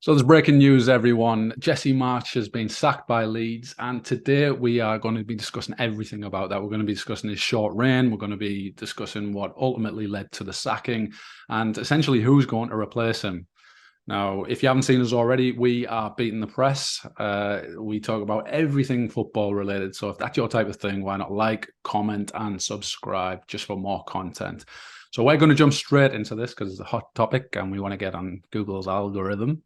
So there's breaking news, everyone. Jesse Marsch has been sacked by Leeds, and today we are going to be discussing everything about that. We're going to be discussing his short reign. We're going to be discussing what ultimately led to the sacking, and essentially who's going to replace him. Now, if you haven't seen us already, we are Beating the Press. We talk about everything football related. So if that's your type of thing, why not like, comment, and subscribe just for more content. So we're going to jump straight into this because it's a hot topic and we want to get on Google's algorithm,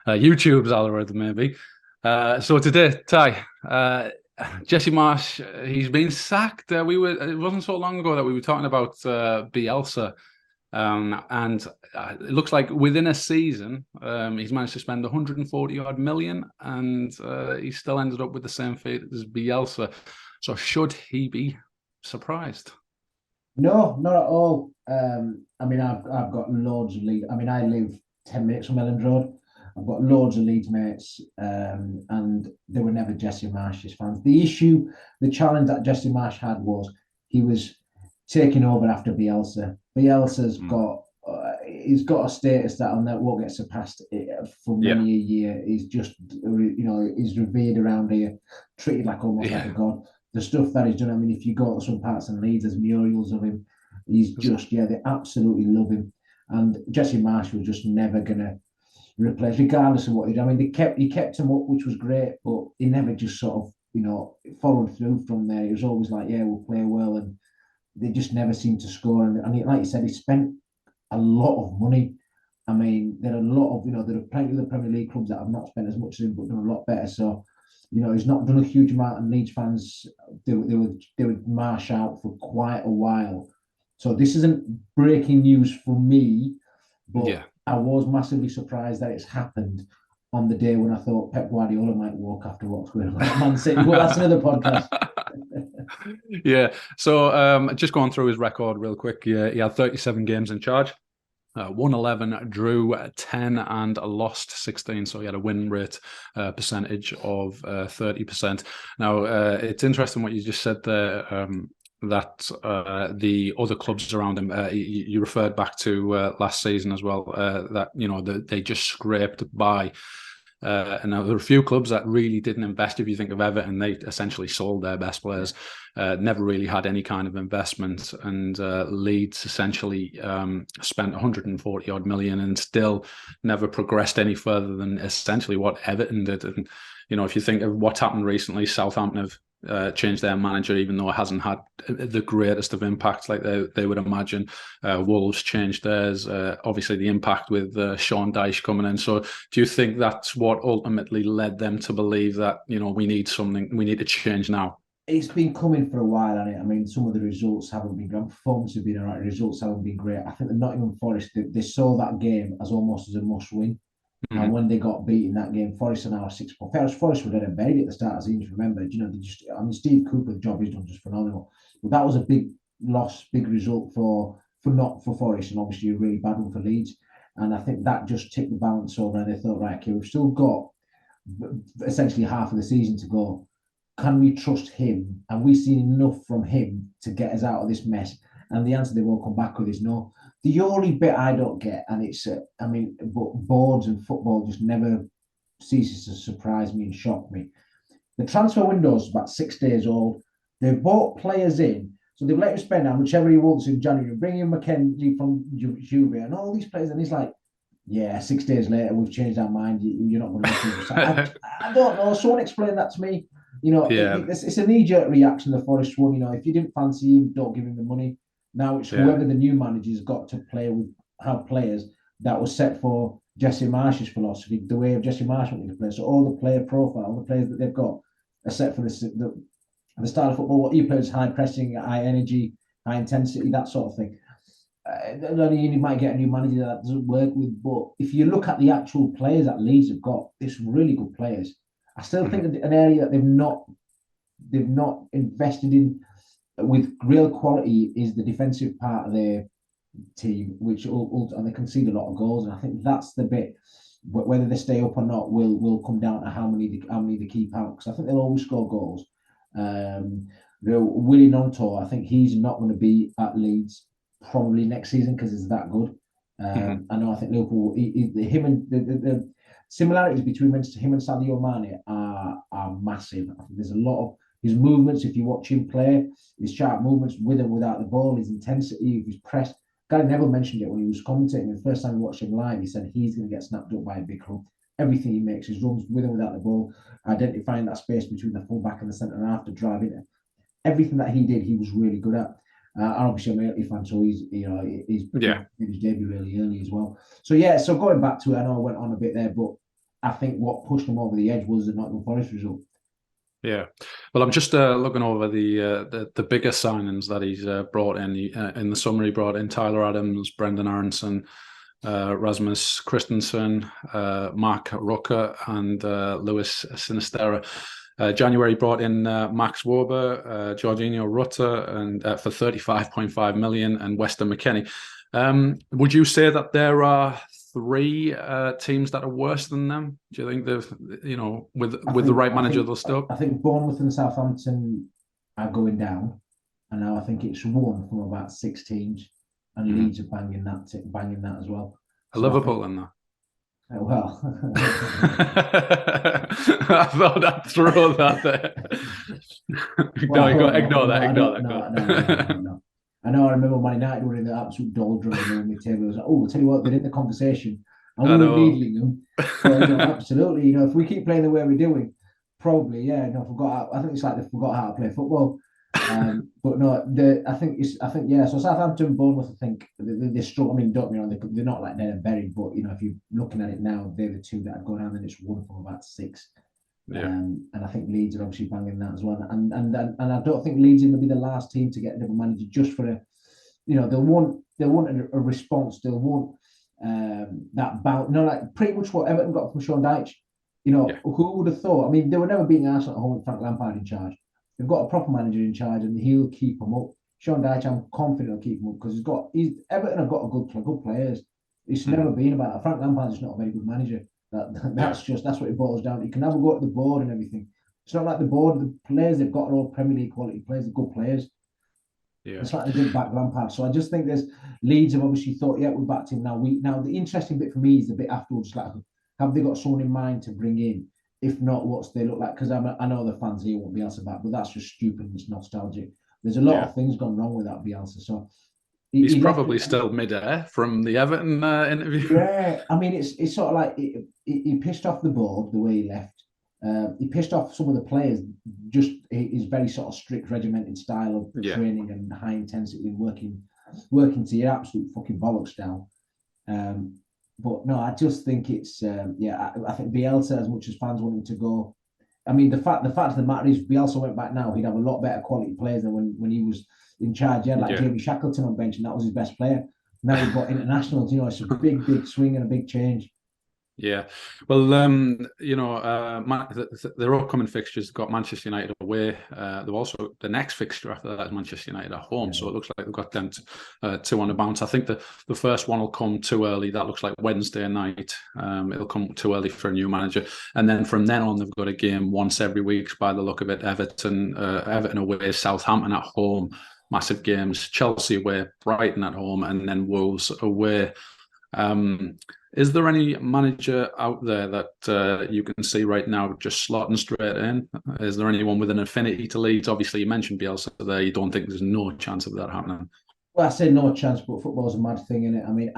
YouTube's algorithm maybe. So today, Ty, Jesse Marsch, he's been sacked. It wasn't so long ago that we were talking about Bielsa. And it looks like within a season, he's managed to spend 140 odd million, and he still ended up with the same fate as Bielsa. So should he be surprised? No, not at all. I've got loads of Leeds. I live 10 minutes from Elland Road. I've got loads of Leeds mates, and they were never Jesse Marsch's fans. The challenge that Jesse Marsch had was he was taking over after Bielsa. Bielsa's Mm. got he's got a status that won't get surpassed for Yeah, many a year. He's just he's revered around here, treated like almost like a yeah. god. The stuff that he's done. I mean, if you go to some parts of Leeds, there's murals of him. He's just they absolutely love him. And Jesse Marsch was just never gonna replace, regardless of what he did. I mean, he kept him up, which was great, but he never just sort of followed through from there. He was always like, yeah, we'll play well, and they just never seemed to score. And like you said, he spent a lot of money. I mean, there are a lot of there are plenty of the Premier League clubs that have not spent as much as him, but done a lot better. So, he's not done a huge amount, and Leeds fans they would march out for quite a while. So this isn't breaking news for me, but Yeah. I was massively surprised that it's happened on the day when I thought Pep Guardiola might walk after what's going on at Man City. Well, that's another podcast. Yeah. So just going through his record real quick. Yeah, he had 37 games in charge. Won 11, drew 10, and lost 16. So he had a win rate percentage of 30%. Now, it's interesting what you just said there, that the other clubs around him, you referred back to last season as well, that, they just scraped by. And there were a few clubs that really didn't invest. If you think of Everton, they essentially sold their best players, never really had any kind of investment. And Leeds essentially spent 140 odd million and still never progressed any further than essentially what Everton did. And, if you think of what's happened recently, Southampton have changed their manager, even though it hasn't had the greatest of impacts like they would imagine. Wolves changed theirs. Obviously, the impact with Sean Dyche coming in. So, do you think that's what ultimately led them to believe that we need something, we need to change now? It's been coming for a while, and I mean, some of the results haven't been great. Performances have been all right. Results haven't been great. I think the Nottingham Forest they saw that game as almost as a must-win. And Mm-hmm. when they got beat in that game, Forest are now 6 points. Forest were dead and buried at the start of the season. Remember, Steve Cooper's job he's done just phenomenal. But that was a big loss, big result for not for Forest, and obviously a really bad one for Leeds. And I think that just tipped the balance over, and they thought, right, okay, we've still got essentially half of the season to go. Can we trust him? Have we seen enough from him to get us out of this mess? And the answer they will come back with is no. The only bit I don't get, and but boards and football just never ceases to surprise me and shock me. The transfer window is about 6 days old. They've bought players in, so they've let him spend how much he wants in January. Bring in McKenzie from Juve and all these players, and he's like, yeah, 6 days later, we've changed our mind. You're not going to I don't know. Someone explain that to me. Yeah, It's a knee jerk reaction, the Forest one. If you didn't fancy him, don't give him the money. Now it's yeah. whoever the new manager's got to have players that was set for Jesse Marsch's philosophy, the way of Jesse Marsch wanting to play. So all the player profile, all the players that they've got are set for the style of football. What he plays high pressing, high energy, high intensity, that sort of thing. You might get a new manager that doesn't work with, but if you look at the actual players that Leeds have got, it's really good players. I still think Mm-hmm. an area that they've not invested in with real quality is the defensive part of their team, and they concede a lot of goals. And I think that's the bit whether they stay up or not will come down to how many they keep out, because I think they'll always score goals. Willie Nonto, I think he's not going to be at Leeds probably next season because it's that good. I know. I think Liverpool, him and the similarities between him and Sadio Mane are massive. I think there's a lot of his movements. If you watch him play, his sharp movements with and without the ball, his intensity, his press. Gary Neville mentioned it when he was commentating. The first time we watched him live, he said he's going to get snapped up by a big club. Everything he makes, his runs with and without the ball, identifying that space between the fullback and the centre half to drive it. Everything that he did, he was really good at. And obviously, I'm a Italy fan, so he's made his debut really early as well. So yeah, so going back to it, I know I went on a bit there, but I think what pushed him over the edge was the Nottingham Forest result. Yeah, well, I'm just looking over the bigger signings that he's brought in the summer. He brought in Tyler Adams, Brendan Aronson, Rasmus Christensen, Mark Rucker, and Lewis Sinistera. January brought in Max Wober, Jorginho Rutter, and for 35.5 million, and Weston McKennie. Would you say that there are three teams that are worse than them? Do you think with the right manager they'll still? I think Bournemouth and Southampton are going down, and now I think it's one from about 6 teams, and Leeds are banging that as well. So Liverpool in that. Well, I thought I'd throw that there. Ignore that. No. I know. I remember Man United were in the absolute doldrum and the table was like, "Oh, I'll tell you what, they're in the conversation, and we were needling them." So, absolutely, if we keep playing the way we're doing, probably, yeah. I think it's like they forgot how to play football. But no, I think yeah. So Southampton, Bournemouth, I think they struggle. I mean, don't get me wrong, they're not like dead and buried, but if you're looking at it now, they're the two that have gone down. Then it's one from about 6. Yeah. And I think Leeds are obviously banging that as well. And I don't think Leeds are going to be the last team to get a different manager just for they'll want a response. They'll want that bout. Like pretty much what Everton got from Sean Dyche. Who would have thought? I mean, they were never beating Arsenal at home with Frank Lampard in charge. They've got a proper manager in charge, and he'll keep them up. Sean Dyche, I'm confident he'll keep them up because Everton have got good players. It's never been about it. Frank Lampard is not a very good manager. That's what it boils down to. You can never go to the board and everything. It's not like the board. The players they've got are all Premier League quality players. They're good players. Yeah. It's like they didn't back Lampard. So I just think Leeds have obviously thought, yeah, we backed him. Now the interesting bit for me is the bit afterwards. Like, have they got someone in mind to bring in? If not, what's they look like? Because I know the fans here won't be Bielsa back, but that's just stupid and it's nostalgic. There's a lot of things gone wrong with that Bielsa. So he's probably still mid-air from the Everton interview. Yeah, I mean, it's sort of like he pissed off the board the way he left. He pissed off some of the players. Just his very sort of strict, regimented style of training and high intensity and working to your absolute fucking bollocks down. But no, I just think it's I think Bielsa, as much as fans want him to go. I mean, the fact of the matter is, Bielsa went back now, he'd have a lot better quality players than when he was in charge. Jamie Shackleton on bench, and that was his best player. Now you've got internationals. It's a big swing and a big change. Yeah, well, their upcoming fixtures got Manchester United away. They've also the next fixture after that is Manchester United at home. So it looks like they've got them 2 on the bounce. I think the first one will come too early. That looks like Wednesday night. It'll come too early for a new manager, and then from then on they've got a game once every week by the look of it. Everton away, Southampton at home, massive games. Chelsea away, Brighton at home, and then Wolves away. Is there any manager out there that you can see right now just slotting straight in? Is there anyone with an affinity to Leeds? Obviously, you mentioned Bielsa there. You don't think there's no chance of that happening? Well, I say no chance, but football's a mad thing, isn't it? I mean,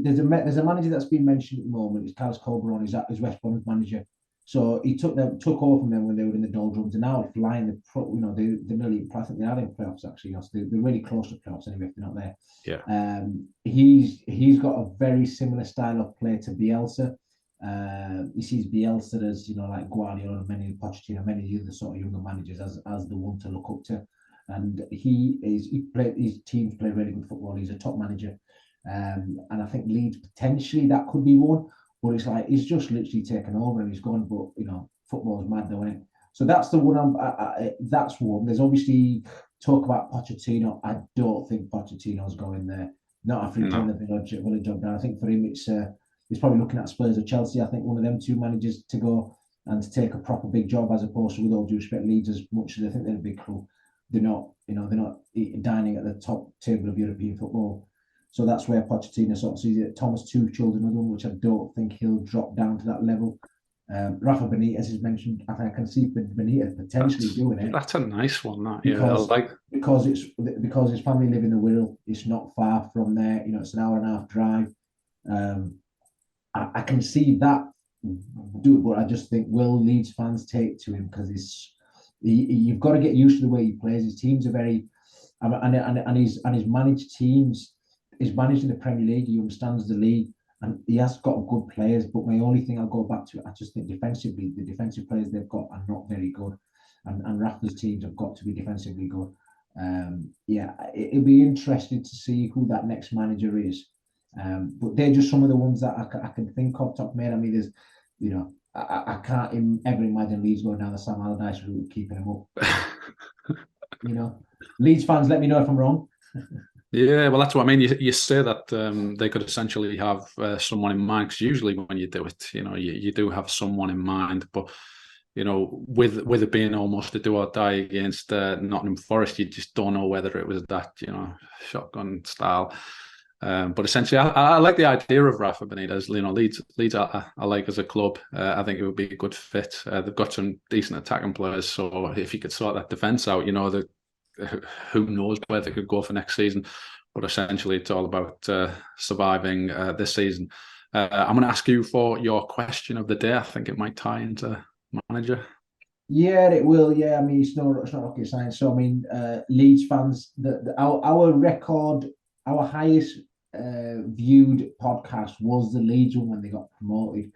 there's a manager that's been mentioned at the moment. It's Carlos Colberon. He's West Bromwich manager. So he took over from them when they were in the doldrums, and now they're flying. They're nearly. I think they are in playoffs actually. They're really close to playoffs anyway. If they're not there, yeah. He's got a very similar style of play to Bielsa. He sees Bielsa as like Guardiola, many Pochettino, many other sort of younger managers as the one to look up to, and his teams play really good football. He's a top manager, and I think Leeds potentially that could be one. But it's like he's just literally taken over and he's gone. But football's mad though, isn't it? So that's the one. That's one. There's obviously talk about Pochettino. I don't think Pochettino's going there. Not after he's done the job now. I think for him, he's probably looking at Spurs or Chelsea. I think one of them two managers to go and to take a proper big job, as opposed to, with all due respect, Leeds, as much as I think they're a big club, they're not dining at the top table of European football. So that's where Pochettino sort of sees it. Thomas Tuchel's another one, which I don't think he'll drop down to that level. Rafa Benitez is mentioned. I think I can see Benitez potentially doing it. That's a nice one, that. Because, yeah, because his family live in the Wirral. It's not far from there. You know, it's an hour and a half drive. I can see that do it, but I just think, will Leeds fans take to him? Because you've got to get used to the way he plays. His teams are very, and he's managed teams. He's managed in the Premier League. He understands the league, and he has got good players. But my only thing I'll go back to, I just think defensively, the defensive players they've got are not very good, and Rafa's teams have got to be defensively good. It'll be interesting to see who that next manager is. But they're just some of the ones that I can think of top of my head. I mean, there's, you know, I can't ever imagine Leeds going down the Sam Allardyce route, keeping him up. You know, Leeds fans, let me know if I'm wrong. Yeah, well, that's what I mean. You say that they could essentially have someone in mind, because usually when you do it, you know, you do have someone in mind. But, you know, with it being almost a do or die against Nottingham Forest, you just don't know whether it was that, you know, shotgun style. But essentially, I like the idea of Rafa Benitez. You know, Leeds I like as a club. I think it would be a good fit. They've got some decent attacking players, so if you could sort that defence out, you know, who knows where they could go for next season. But essentially, it's all about surviving this season. I'm going to ask you for your question of the day. I think it might tie into manager. Yeah, it will. Yeah, I mean, it's not rocket science. So I mean, Leeds fans, our record, our highest viewed podcast was the Leeds one when they got promoted,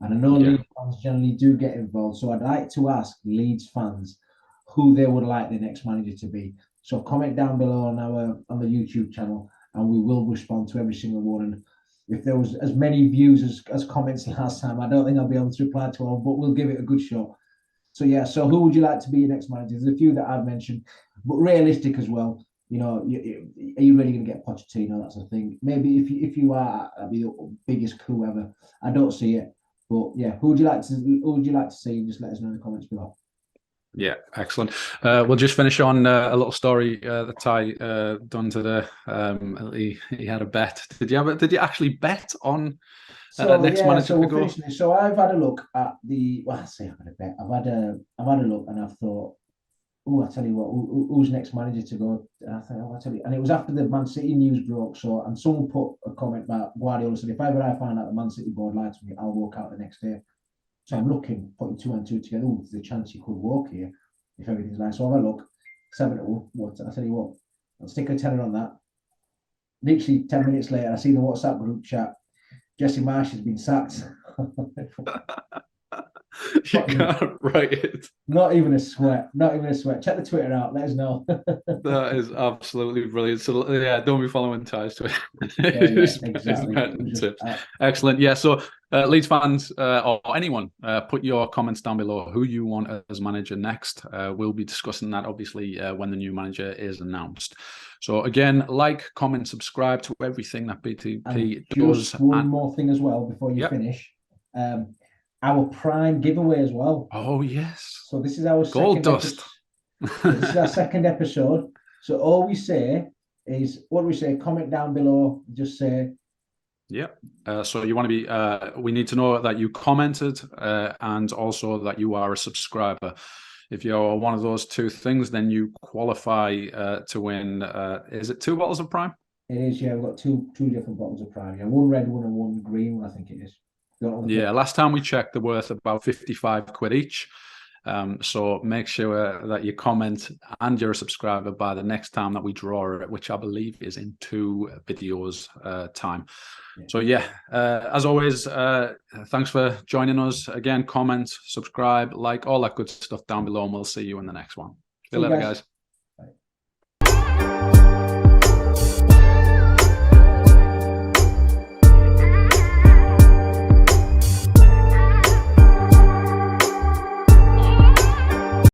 and I know Leeds fans generally do get involved. So I'd like to ask Leeds fans who they would like the next manager to be. So comment down below on the YouTube channel, and we will respond to every single one. And if there was as many views as comments last time, I don't think I'll be able to reply to all, but we'll give it a good shot. So yeah, so who would you like to be your next manager? There's a few that I've mentioned, but realistic as well. You know, are you really going to get Pochettino? That's the thing. Maybe if you are, that'd be the biggest coup ever. I don't see it, but yeah, who would you like to see? Just let us know in the comments below. Yeah, excellent. We'll just finish on a little story that Ty done today. He had a bet. Did you actually bet on next manager? So we're finishing this. So I've had a look at the. Well, I say I've had a bet. I've had a look, and I've thought, oh, I tell you what, who's next manager to go? And I thought, oh, I tell you, and it was after the Man City news broke. So, and someone put a comment about Guardiola said, if ever I find out the Man City board lied to me, I'll walk out the next day. So I'm looking, putting two and two together. Oh, there's a chance you could walk here if everything's nice. So I'll have a look. 7-0. What? I tell you what, I'll stick a tenner on that. Literally 10 minutes later, I see the WhatsApp group chat. Jesse Marsch has been sacked. You can't write it. Not even a sweat. Not even a sweat. Check the Twitter out. Let us know. That is absolutely brilliant. So yeah, don't be following Ty's Twitter. Exactly. Excellent. Yeah. So Leeds fans or anyone, put your comments down below who you want as manager next. We'll be discussing that obviously when the new manager is announced. So again, like, comment, subscribe to everything that BTP does. Just one more thing as well before you finish. Our Prime giveaway as well. Oh yes. So this is our gold dust. This is our second episode. So all we say is, what do we say? Comment down below. Just say. Yep. So you want to be. We need to know that you commented and also that you are a subscriber. If you're one of those two things, then you qualify to win. Is it 2 bottles of Prime? It is. Yeah, we've got two different bottles of Prime. Yeah, one red one and one green one. I think it is. Yeah, last time we checked, they're worth about 55 quid each. So make sure that you comment and you're a subscriber by the next time that we draw it, which I believe is in 2 videos time. Yeah. So yeah, as always, thanks for joining us. Again, comment, subscribe, like, all that good stuff down below, and we'll see you in the next one. See you later, guys.